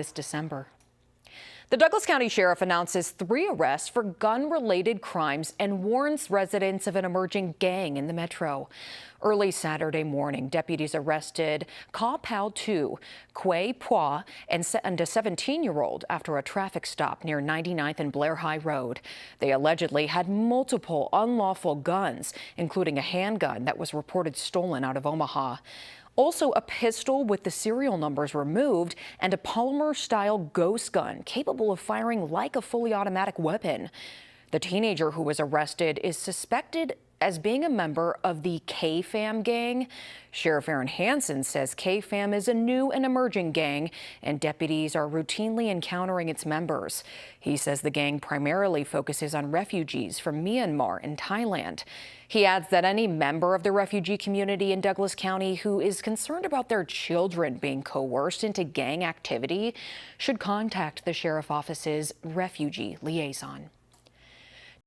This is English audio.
this December. The Douglas County Sheriff announces 3 arrests for gun-related crimes and warns residents of an emerging gang in the metro. Early Saturday morning, deputies arrested Ka Pao Tu, Quay Pua, and a 17-year-old after a traffic stop near 99th and Blair High Road. They allegedly had multiple unlawful guns, including a handgun that was reported stolen out of Omaha. Also, a pistol with the serial numbers removed and a polymer-style ghost gun capable of firing like a fully automatic weapon. The teenager who was arrested is suspected as being a member of the K-Fam gang. Sheriff Aaron Hansen says K-Fam is a new and emerging gang, and deputies are routinely encountering its members. He says the gang primarily focuses on refugees from Myanmar and Thailand. He adds that any member of the refugee community in Douglas County who is concerned about their children being coerced into gang activity should contact the sheriff's office's refugee liaison.